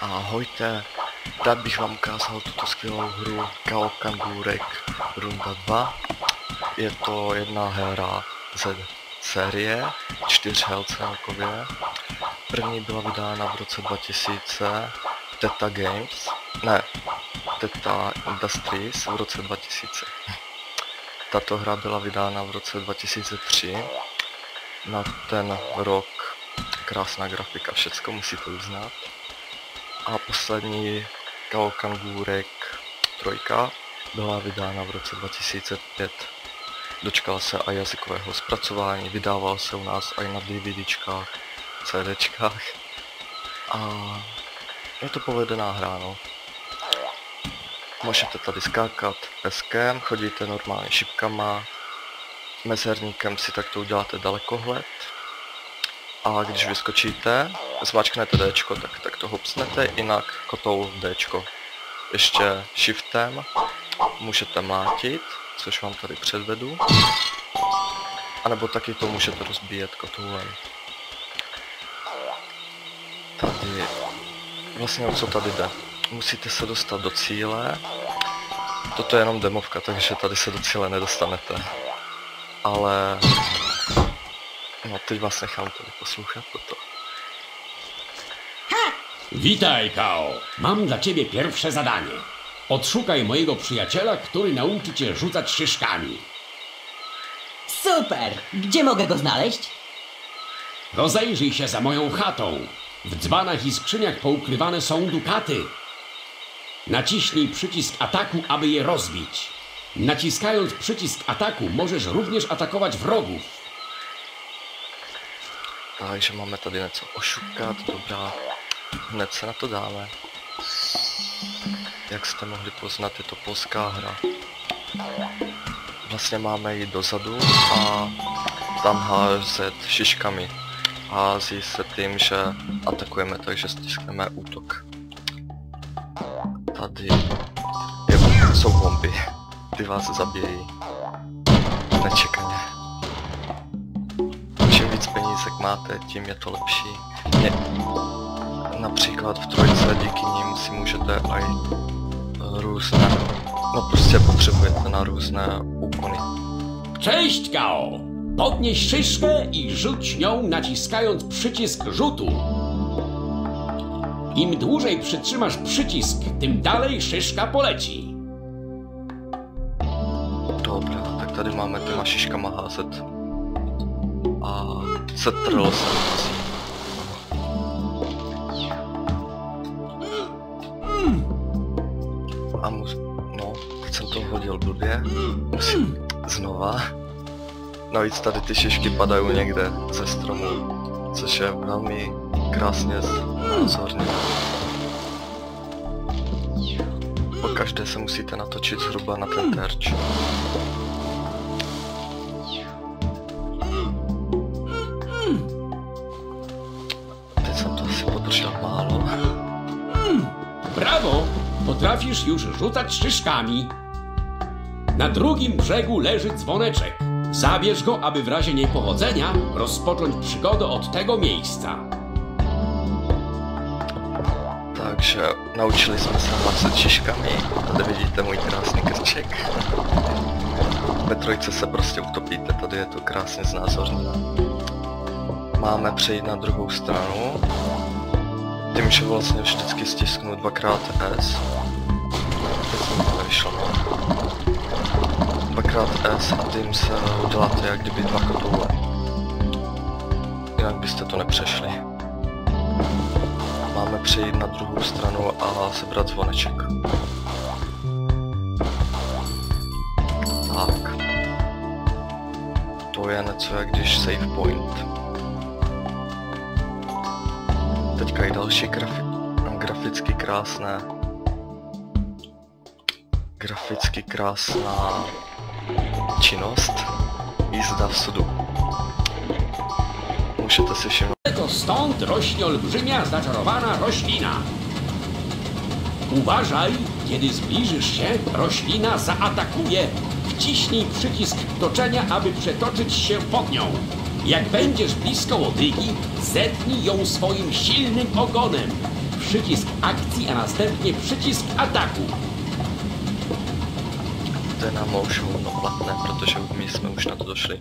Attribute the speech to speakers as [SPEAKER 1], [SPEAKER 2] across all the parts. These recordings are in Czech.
[SPEAKER 1] Ahojte, rád bych vám ukázal tuto skvělou hru Kao Kangurek Runda 2. Je to jedna hra ze série, 4 her celkově. První byla vydána v roce 2000 Teta Games, ne, Teta Industries v roce 2000. Tato hra byla vydána v roce 2003. Na ten rok krásná grafika, všecko musíte uznat. A poslední Kao Kangurek 3 byla vydána v roce 2005. Dočkala se i jazykového zpracování, vydával se u nás i na DVDčkách, CDčkách. A je to povedená hra, no. Můžete tady skákat peskem, chodíte normálně šipkama, mezerníkem si takto uděláte dalekohled. A když vyskočíte, zmáčknete Dčko, tak to hopsnete, jinak kotou Dčko. Ještě shiftem můžete mlátit, což vám tady předvedu. A nebo taky to můžete rozbíjet kotoulem. Tady, vlastně o co tady jde? Musíte se dostat do cíle. Toto je jenom demovka, takže tady se do cíle nedostanete. Ale no, teď vás nechám tady poslouchat toto.
[SPEAKER 2] Witaj, Kao. Mam dla ciebie pierwsze zadanie. Odszukaj mojego przyjaciela, który nauczy cię rzucać szyszkami.
[SPEAKER 3] Super! Gdzie mogę go znaleźć?
[SPEAKER 2] Rozejrzyj się za moją chatą. W dzbanach i skrzyniach poukrywane są dukaty. Naciśnij przycisk ataku, aby je rozbić. Naciskając przycisk ataku możesz również atakować wrogów.
[SPEAKER 1] Takže máme tady něco ošukat, dobrá, hned se na to dáme. Jak jste mohli poznat, je to polská hra. Vlastně máme jít dozadu a tam házet šiškami. Hází se tím, že atakujeme, takže stiskneme útok. Tady jsou bomby, ty vás zabíjejí. Nečekaně. Čím víc penízek máte, tím je to lepší. Například v trojce díky nim si můžete i různé, no prostě potřebujete na různé úkony.
[SPEAKER 2] Cześć, Kao! Podnieś szyszkę i rzuć nią, naciskając przycisk rzutu. Im dłużej przytrzymasz przycisk, tym dalej szyszka poleci.
[SPEAKER 1] Dobra, tak tady máme těma šiškama házet. A setrlo se. A no, teď jsem to hodil blbě. Musím znova. Navíc tady ty šišky padají někde ze stromu, což je velmi krásně znázorně. Pokaždé se musíte natočit zhruba na ten terč. Teď jsem to asi podržel málo.
[SPEAKER 2] Brawo! Potrafisz już rzucać szyszkami. Na drugim brzegu leży dzwoneczek. Zabierz go, aby w razie niepowodzenia rozpocząć przygodę od tego miejsca.
[SPEAKER 1] Takže naučili jsme se hlasat šiškami. Tady vidíte můj krásný krček. Ve trojce se prostě utopíte, tady je to krásně znázorněné. Máme přejít na druhou stranu. Tím, že vlastně vždycky stisknu 2x S. Teď jsem to nevyšlo. 2x S a tím se uděláte jak kdyby 2 kotoule. Jinak byste to nepřešli. Máme přejít na druhou stranu a sebrat zvoneček. Tak. To je něco jak když save point. Teďka i další graficky krásná činnost. Jízda v sudu. Můžete si všimnout.
[SPEAKER 2] To stąd rośnie olbrzymia, zaczarowana roślina. Uważaj, kiedy zbliżysz się, roślina zaatakuje. Wciśnij przycisk toczenia, aby przetoczyć się pod nią. Jak będziesz blisko łodygi, zetnij ją swoim silnym ogonem. przycisk akcji a następnie przycisk ataku.
[SPEAKER 1] To je na motion platné, protože my jsme už na to došli.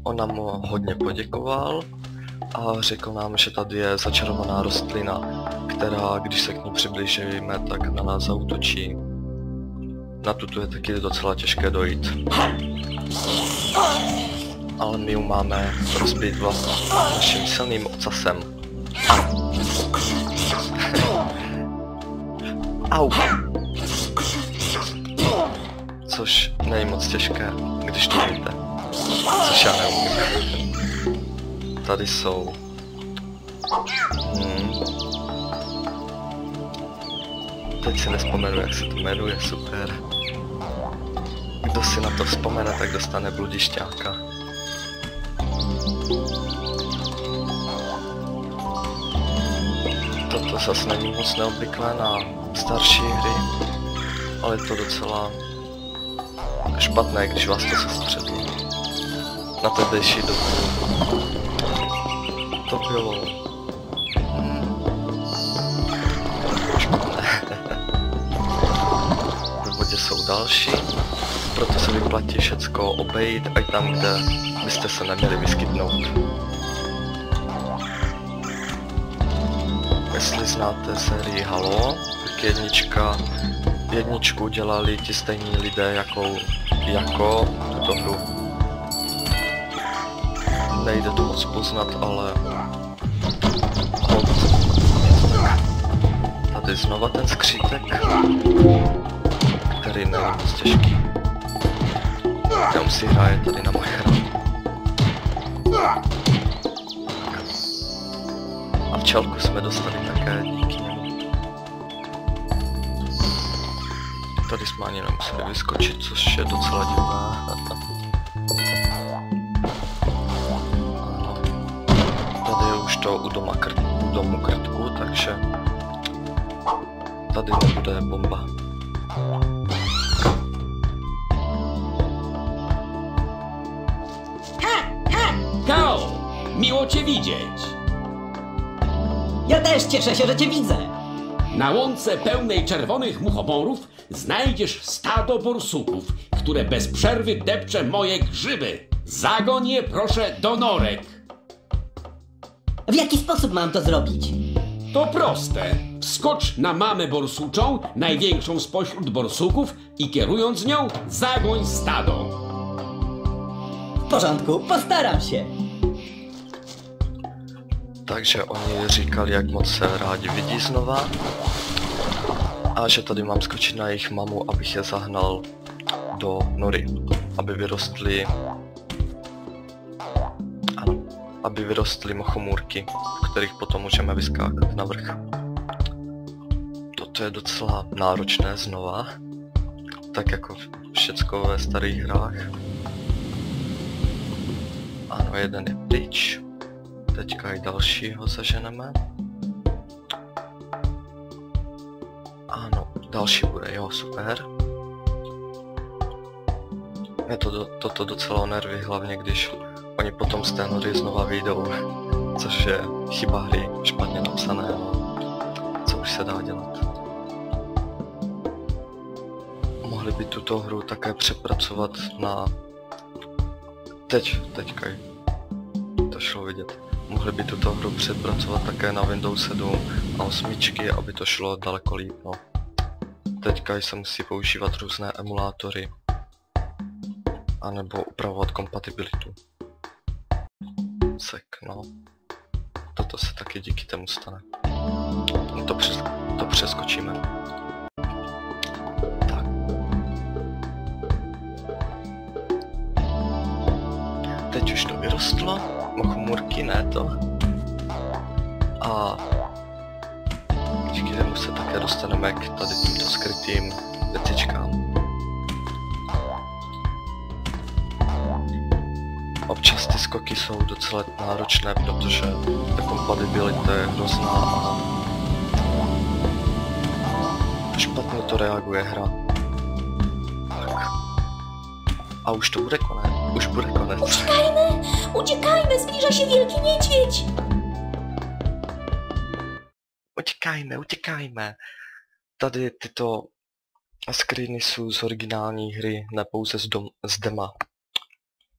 [SPEAKER 1] On nám hodně poděkoval a řekl nám, že tady je začarovaná rostlina, která, když se k ní přiblížíme, tak na nás zaútočí. Na tuto je taky docela těžké dojít. Ale my ju máme rozbít vlastně naším silným ocasem. Au! Což není moc těžké, když to víte. Což já neumím. Tady jsou... Teď si nespomenu, jak se to jmenuje, super. Kdo si na to vzpomene, tak dostane bludišťáka. Toto zase není moc neobvyklé na starší hry, ale je to docela špatné, když vás to sestředí. Na tehdejší dobu to bylo špatné. Ve vodě jsou další, proto se vyplatí všecko obejít, i tam, kde byste se neměli vyskytnout. Jestli znáte sérii Halo, tak jedničku dělali ti stejní lidé jako tuto hru. Nejde to moc poznat, ale tady znova ten skřítek, který není moc těžký. Tam si hraje tady na moje hru. A včelku jsme dostali také díky němu. Tady jsme ani nemuseli vyskočit, což je docela divné. Tady je už to u domu krtku, takže tady nebude bomba.
[SPEAKER 2] Kao, miło cię widzieć.
[SPEAKER 3] Ja też cieszę się, że cię widzę.
[SPEAKER 2] Na łące pełnej czerwonych muchomorów znajdziesz stado borsuków, które bez przerwy depcze moje grzyby. Zagoń je proszę do norek.
[SPEAKER 3] W jaki sposób mam to zrobić?
[SPEAKER 2] To proste. Wskocz na mamę borsuczą, największą spośród borsuków i kierując nią zagoń stado.
[SPEAKER 3] W porządku, postaram się.
[SPEAKER 1] Takže oni říkali, jak moc se rádi vidí znova a že tady mám skočit na jejich mamu, abych je zahnal do nory, aby vyrostly, ano, aby vyrostly mochomůrky, v kterých potom můžeme vyskákat na vrch. Toto je docela náročné znova, tak jako všecko ve starých hrách. Ano, jeden je pryč. Teďka i dalšího zaženeme. Ano, další bude, jo, super. Je toto docela nervy, hlavně když oni potom z té nory znova vyjdou, což je chyba hry, špatně napsané, no. Co už se dá dělat. Mohli by tuto hru také přepracovat na... Teďka to šlo vidět. Mohli by tuto hru přepracovat také na Windows 7 a 8, aby to šlo daleko líp, no. Teďka se musí používat různé emulátory, anebo upravovat kompatibilitu. No. Toto se taky díky tomu stane. No to přeskočíme. Tak. Teď už to vyrostlo. Mochomůrky, ne to. A díky tomu se také dostaneme k tady tímto skrytým věcičkám. Občas ty skoky jsou docela náročné, protože ta kompatibilita je hrozná a špatně to reaguje hra. Tak. A už to bude konec. Už bude konec.
[SPEAKER 4] Uciekajmy! Uciekajmy! Zbliża się wielki niedźwiedź!
[SPEAKER 1] Utěkajme, utěkajme. Tady tyto screeny jsou z originální hry, ne pouze z dema.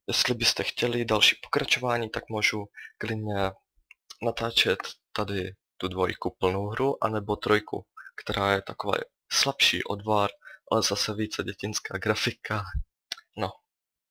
[SPEAKER 1] Jestli byste chtěli další pokračování, tak můžu klidně natáčet tady tu 2 plnou hru, anebo 3, která je taková slabší odvar, ale zase více dětinská grafika.